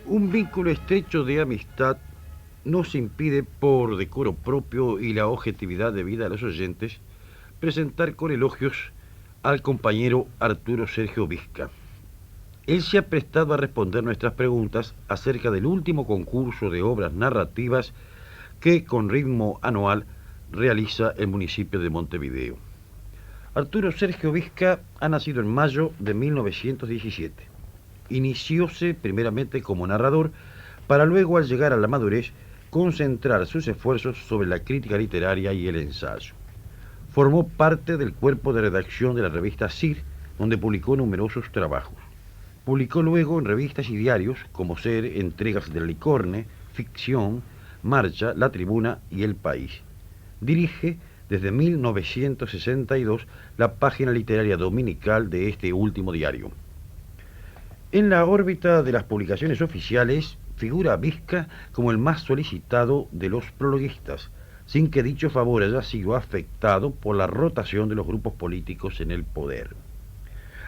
Un vínculo estrecho de amistad nos impide, por decoro propio y la objetividad debida a los oyentes, presentar con elogios al compañero Arturo Sergio Vizca. Él se ha prestado a responder nuestras preguntas acerca del último concurso de obras narrativas que, con ritmo anual, realiza el municipio de Montevideo. Arturo Sergio Vizca ha nacido en mayo de 1917. Inicióse primeramente como narrador para luego, al llegar a la madurez, concentrar sus esfuerzos sobre la crítica literaria y el ensayo. Formó parte del cuerpo de redacción de la revista Cir, donde publicó numerosos trabajos. Publicó luego en revistas y diarios como Ser, Entregas del Licorne, Ficción, Marcha, La Tribuna y El País. Dirige desde 1962 la página literaria dominical de este último diario. En la órbita de las publicaciones oficiales figura Vizca como el más solicitado de los prologuistas, sin que dicho favor haya sido afectado por la rotación de los grupos políticos en el poder.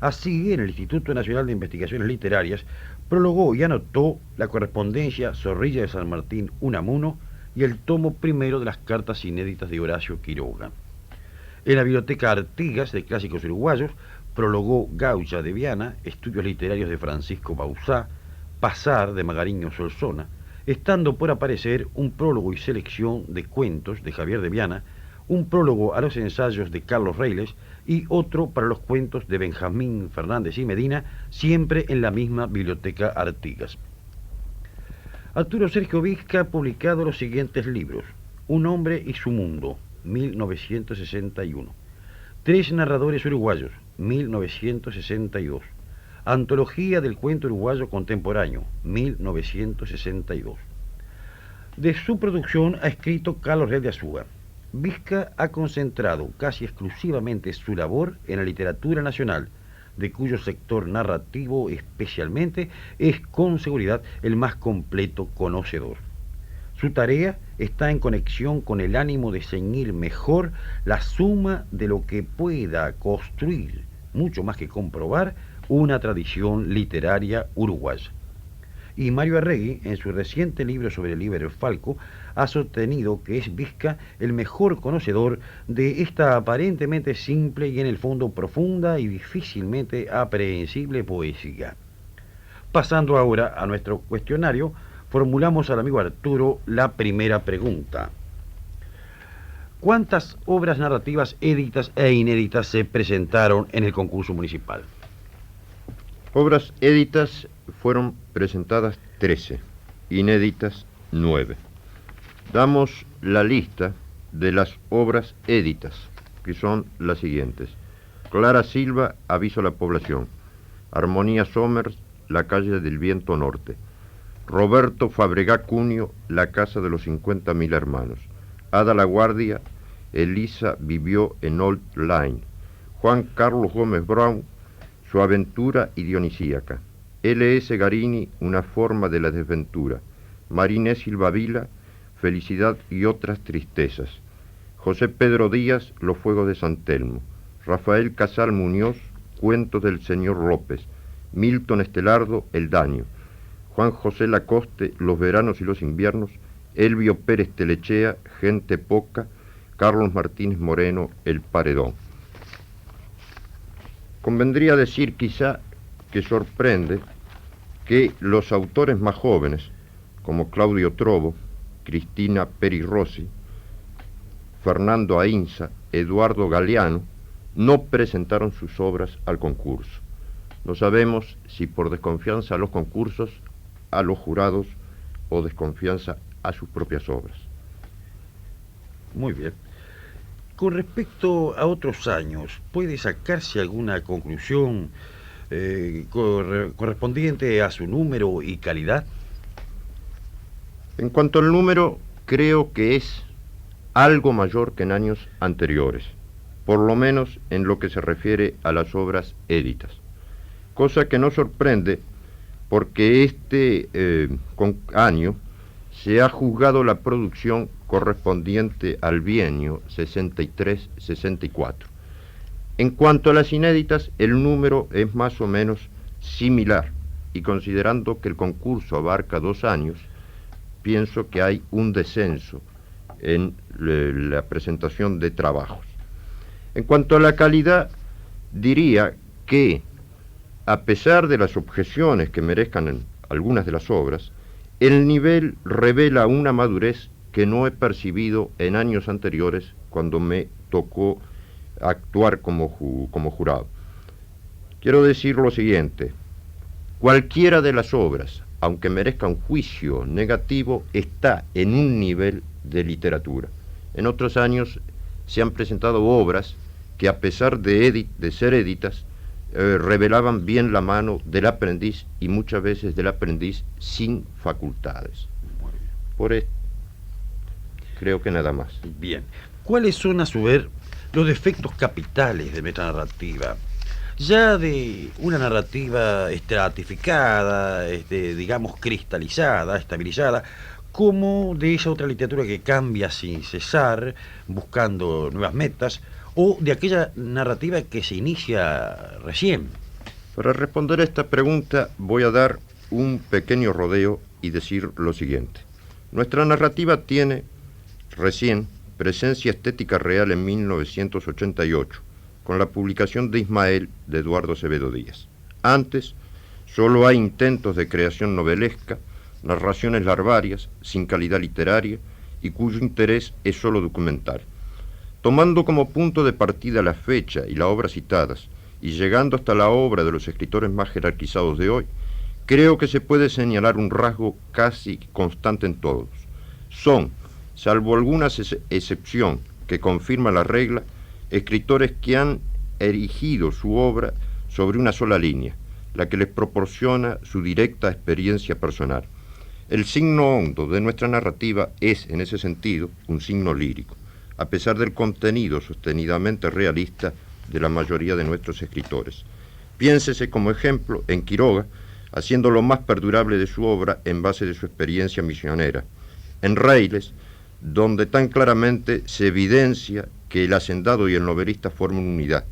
Así, en el Instituto Nacional de Investigaciones Literarias, prologó y anotó la correspondencia Zorrilla de San Martín Unamuno y el tomo primero de las cartas inéditas de Horacio Quiroga. En la Biblioteca Artigas de Clásicos Uruguayos, prologó Gaucha de Viana, Estudios Literarios de Francisco Bauzá, Pasar de Magariño Solsona, estando por aparecer un prólogo y selección de cuentos de Javier de Viana, un prólogo a los ensayos de Carlos Reiles y otro para los cuentos de Benjamín Fernández y Medina, siempre en la misma Biblioteca Artigas. Arturo Sergio Vizca ha publicado los siguientes libros: Un hombre y su mundo, 1961. Tres narradores uruguayos, 1962. Antología del cuento uruguayo contemporáneo, 1962. De su producción ha escrito Carlos Real de Azúa. Vizca ha concentrado casi exclusivamente su labor en la literatura nacional, de cuyo sector narrativo especialmente es con seguridad el más completo conocedor. Su tarea está en conexión con el ánimo de ceñir mejor la suma de lo que pueda construir, mucho más que comprobar, una tradición literaria uruguaya. Y Mario Arregui, en su reciente libro sobre el Líbero Falco, ha sostenido que es Vizca el mejor conocedor de esta aparentemente simple y en el fondo profunda y difícilmente aprehensible poesía. Pasando ahora a nuestro cuestionario, formulamos al amigo Arturo la primera pregunta. ¿Cuántas obras narrativas éditas e inéditas se presentaron en el concurso municipal? Obras éditas fueron presentadas 13, inéditas 9. Damos la lista de las obras éditas, que son las siguientes: Clara Silva, Aviso a la Población; Armonía Somers, La Calle del Viento Norte; Roberto Fabregá Cunio, La Casa de los 50.000 Hermanos; Ada La Guardia, Elisa vivió en Old Line; Juan Carlos Gómez Brown, Su aventura y Dionisíaca; L.S. Garini, Una forma de la desventura; Mariné Silva Vila, Felicidad y otras tristezas; José Pedro Díaz, Los fuegos de San Telmo; Rafael Casal Muñoz, Cuentos del señor López; Milton Estelardo, El daño; Juan José Lacoste, Los veranos y los inviernos; Elvio Pérez Telechea, Gente poca; Carlos Martínez Moreno, El paredón. Convendría decir quizá que sorprende que los autores más jóvenes, como Claudio Trovo, Cristina Peri Rossi, Fernando Ainsa, Eduardo Galeano, no presentaron sus obras al concurso. No sabemos si por desconfianza a los concursos, a los jurados, o desconfianza a sus propias obras. Muy bien. Con respecto a otros años, ¿puede sacarse alguna conclusión correspondiente a su número y calidad? En cuanto al número, creo que es algo mayor que en años anteriores, por lo menos en lo que se refiere a las obras éditas, cosa que no sorprende porque este año se ha juzgado la producción correspondiente al bienio 63-64. En cuanto a las inéditas, el número es más o menos similar, y considerando que el concurso abarca 2 años, pienso que hay un descenso en la presentación de trabajos. En cuanto a la calidad, diría que, a pesar de las objeciones que merezcan en algunas de las obras, el nivel revela una madurez que no he percibido en años anteriores cuando me tocó actuar como jurado. Quiero decir lo siguiente: cualquiera de las obras, aunque merezca un juicio negativo, está en un nivel de literatura. En otros años se han presentado obras que, a pesar de ser éditas, revelaban bien la mano del aprendiz, y muchas veces del aprendiz sin facultades. Por esto, creo que nada más. Bien. ¿Cuáles son, a su vez, los defectos capitales de nuestra narrativa? Ya de una narrativa estratificada, digamos cristalizada, estabilizada, como de esa otra literatura que cambia sin cesar, buscando nuevas metas, o de aquella narrativa que se inicia recién. Para responder a esta pregunta voy a dar un pequeño rodeo y decir lo siguiente. Nuestra narrativa tiene recién presencia estética real en 1988, con la publicación de Ismael de Eduardo Acevedo Díaz. Antes, solo hay intentos de creación novelesca, narraciones larvarias, sin calidad literaria, y cuyo interés es solo documental. Tomando como punto de partida la fecha y la obra citadas, y llegando hasta la obra de los escritores más jerarquizados de hoy, creo que se puede señalar un rasgo casi constante en todos. Son, salvo alguna excepción que confirma la regla, escritores que han erigido su obra sobre una sola línea, la que les proporciona su directa experiencia personal. El signo hondo de nuestra narrativa es, en ese sentido, un signo lírico, a pesar del contenido sostenidamente realista de la mayoría de nuestros escritores. Piénsese como ejemplo en Quiroga, haciendo lo más perdurable de su obra en base de su experiencia misionera; en Reiles, donde tan claramente se evidencia que el hacendado y el novelista forman unidad;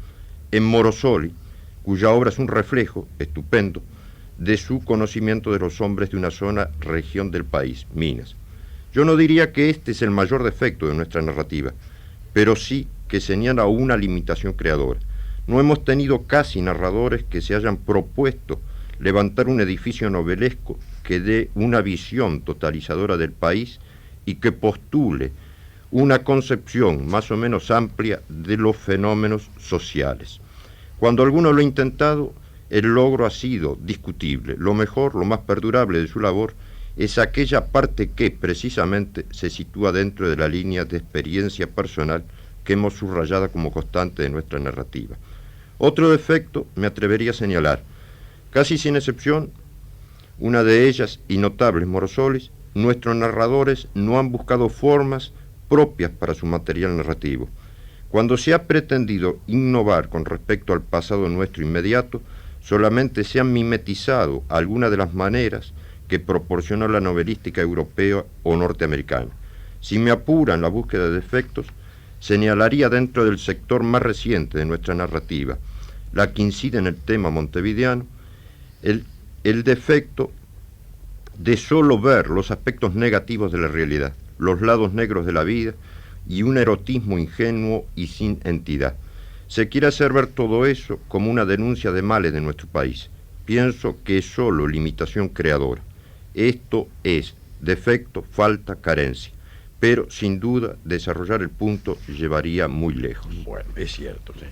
en Morosoli, cuya obra es un reflejo estupendo de su conocimiento de los hombres de una zona región del país, Minas. Yo no diría que este es el mayor defecto de nuestra narrativa, pero sí que señala una limitación creadora. No hemos tenido casi narradores que se hayan propuesto levantar un edificio novelesco que dé una visión totalizadora del país y que postule una concepción más o menos amplia de los fenómenos sociales. Cuando alguno lo ha intentado, el logro ha sido discutible. Lo mejor, lo más perdurable de su labor es aquella parte que, precisamente, se sitúa dentro de la línea de experiencia personal que hemos subrayado como constante de nuestra narrativa. Otro defecto me atrevería a señalar, casi sin excepción, una de ellas, y notables Morosolis: nuestros narradores no han buscado formas propias para su material narrativo. Cuando se ha pretendido innovar con respecto al pasado nuestro inmediato, solamente se han mimetizado algunas de las maneras que proporcionó la novelística europea o norteamericana. Si me apuran la búsqueda de defectos, señalaría dentro del sector más reciente de nuestra narrativa, la que incide en el tema montevideano, el defecto de solo ver los aspectos negativos de la realidad, los lados negros de la vida, y un erotismo ingenuo y sin entidad. Se quiere hacer ver todo eso como una denuncia de males de nuestro país. Pienso que es solo limitación creadora. Esto es defecto, falta, carencia. Pero, sin duda, desarrollar el punto llevaría muy lejos. Bueno, es cierto, sí.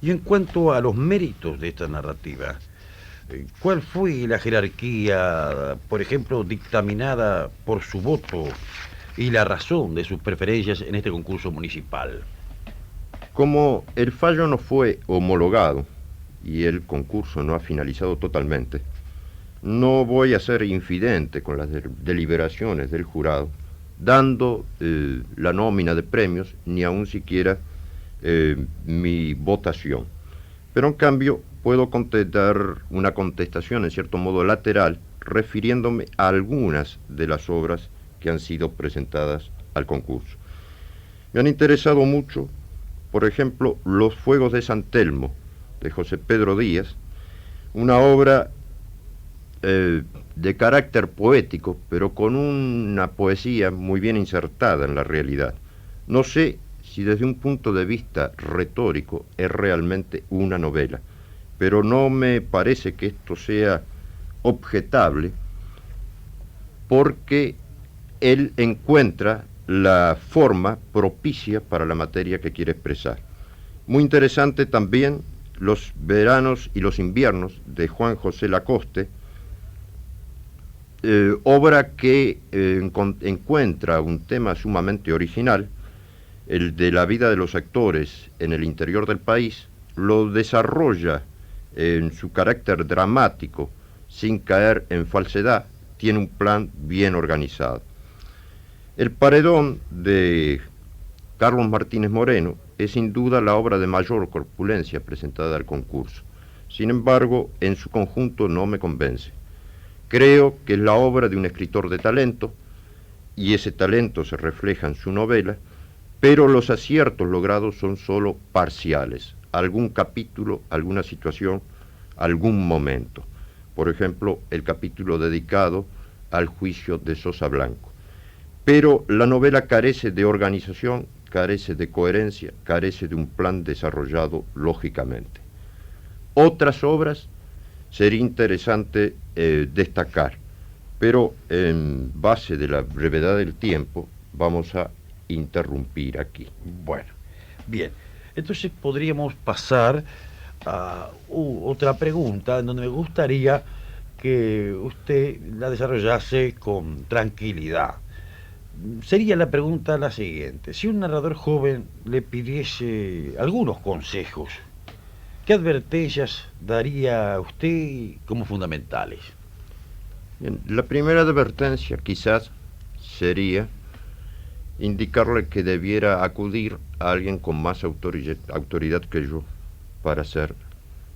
Y en cuanto a los méritos de esta narrativa, ¿cuál fue la jerarquía, por ejemplo, dictaminada por su voto y la razón de sus preferencias en este concurso municipal? Como el fallo no fue homologado y el concurso no ha finalizado totalmente, no voy a ser infidente con las deliberaciones del jurado, dando la nómina de premios, ni aun siquiera mi votación. Pero en cambio puedo contestar una contestación en cierto modo lateral, refiriéndome a algunas de las obras que han sido presentadas al concurso. Me han interesado mucho, por ejemplo, Los Fuegos de San Telmo, de José Pedro Díaz, una obra de carácter poético, pero con una poesía muy bien insertada en la realidad. No sé si desde un punto de vista retórico es realmente una novela, pero no me parece que esto sea objetable, porque él encuentra la forma propicia para la materia que quiere expresar. Muy interesante también Los veranos y los inviernos de Juan José Lacoste, obra que encuentra un tema sumamente original, el de la vida de los actores en el interior del país, lo desarrolla en su carácter dramático, sin caer en falsedad, tiene un plan bien organizado. El Paredón de Carlos Martínez Moreno es sin duda la obra de mayor corpulencia presentada al concurso. Sin embargo, en su conjunto no me convence. Creo que es la obra de un escritor de talento, y ese talento se refleja en su novela, pero los aciertos logrados son solo parciales. Algún capítulo, alguna situación, algún momento. Por ejemplo, el capítulo dedicado al juicio de Sosa Blanco. Pero la novela carece de organización, carece de coherencia, carece de un plan desarrollado lógicamente. Otras obras sería interesante destacar, pero en base de la brevedad del tiempo vamos a interrumpir aquí. Bueno, bien. Entonces podríamos pasar a otra pregunta en donde me gustaría que usted la desarrollase con tranquilidad. Sería la pregunta la siguiente: si un narrador joven le pidiese algunos consejos, ¿qué advertencias daría a usted como fundamentales? Bien, la primera advertencia quizás sería indicarle que debiera acudir a alguien con más autoridad que yo para hacer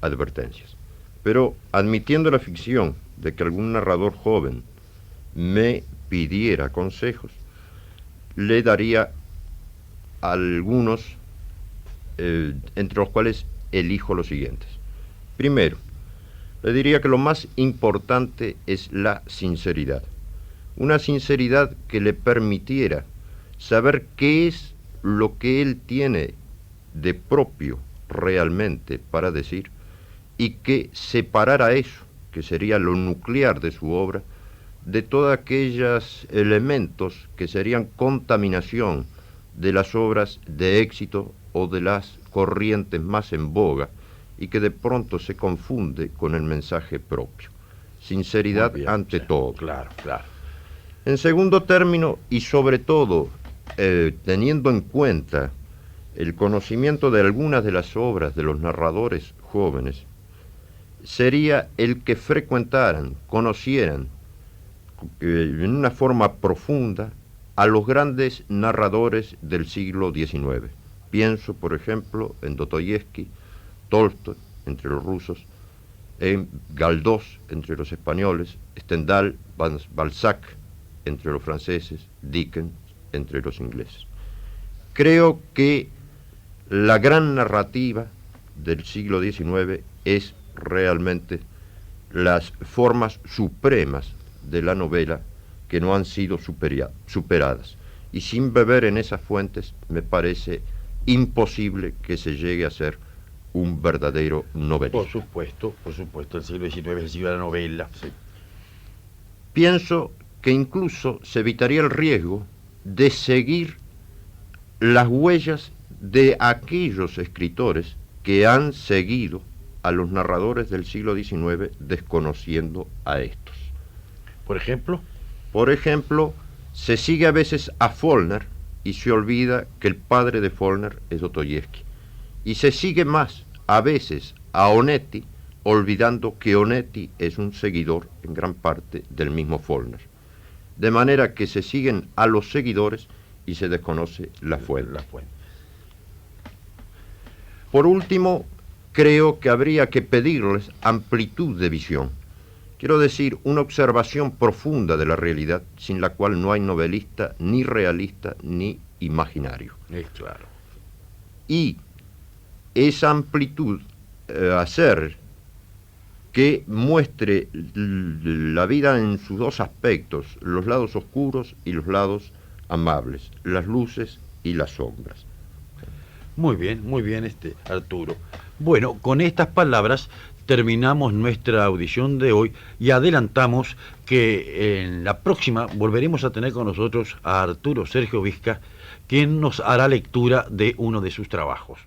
advertencias. Pero admitiendo la ficción de que algún narrador joven me pidiera consejos, le daría algunos, entre los cuales elijo los siguientes. Primero, le diría que lo más importante es la sinceridad. Una sinceridad que le permitiera saber qué es lo que él tiene de propio realmente para decir, y que separara eso, que sería lo nuclear de su obra, de todos aquellos elementos que serían contaminación de las obras de éxito o de las corrientes más en boga, y que de pronto se confunde con el mensaje propio. Sinceridad bien, ante todo. Claro, claro. En segundo término, y sobre todo teniendo en cuenta el conocimiento de algunas de las obras de los narradores jóvenes, sería el que frecuentaran, conocieran en una forma profunda a los grandes narradores del siglo XIX. Pienso, por ejemplo, en Dostoyevsky, Tolstoy, entre los rusos, en Galdós, entre los españoles, Stendhal, Balzac, entre los franceses, Dickens, entre los ingleses. Creo que la gran narrativa del siglo XIX es realmente las formas supremas de la novela que no han sido superadas. Y sin beber en esas fuentes me parece imposible que se llegue a ser un verdadero novelista. Por supuesto, el siglo XIX es el siglo de la novela. Sí. Pienso que incluso se evitaría el riesgo de seguir las huellas de aquellos escritores que han seguido a los narradores del siglo XIX desconociendo a estos. ¿Por ejemplo? Por ejemplo, se sigue a veces a Faulkner y se olvida que el padre de Faulkner es Dostoyevsky. Y se sigue más, a veces, a Onetti, olvidando que Onetti es un seguidor en gran parte del mismo Faulkner. De manera que se siguen a los seguidores y se desconoce la fuente. Por último, creo que habría que pedirles amplitud de visión. Quiero decir, una observación profunda de la realidad, sin la cual no hay novelista ni realista ni imaginario. Es claro. Y esa amplitud hacer que muestre la vida en sus dos aspectos, los lados oscuros y los lados amables, las luces y las sombras. Muy bien, Arturo. Bueno, con estas palabras terminamos nuestra audición de hoy y adelantamos que en la próxima volveremos a tener con nosotros a Arturo Sergio Vizca, quien nos hará lectura de uno de sus trabajos.